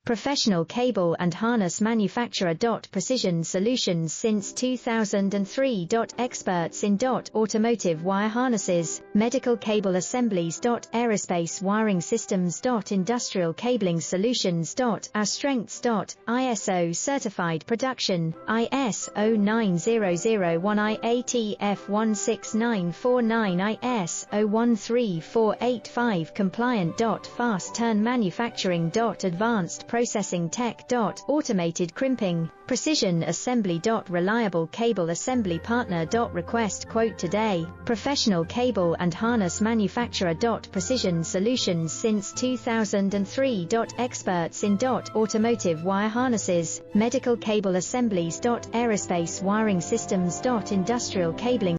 professional cable and harness manufacturer. Precision solutions since 2003. Experts in automotive wire harnesses, medical cable assemblies. Aerospace wiring systems. Industrial cabling solutions. Our strengths. ISO certified production, ISO 9001 IATF 16949 ISO 13485 compliant. Fast turn manufacturing. Advanced processing tech. Automated crimping, precision assembly. Reliable cable assembly partner. Request quote today. Professional cable and harness manufacturer. Precision solutions since 2003. Experts in automotive wire harnesses, medical cable assemblies. Aerospace wiring systems. Industrial cabling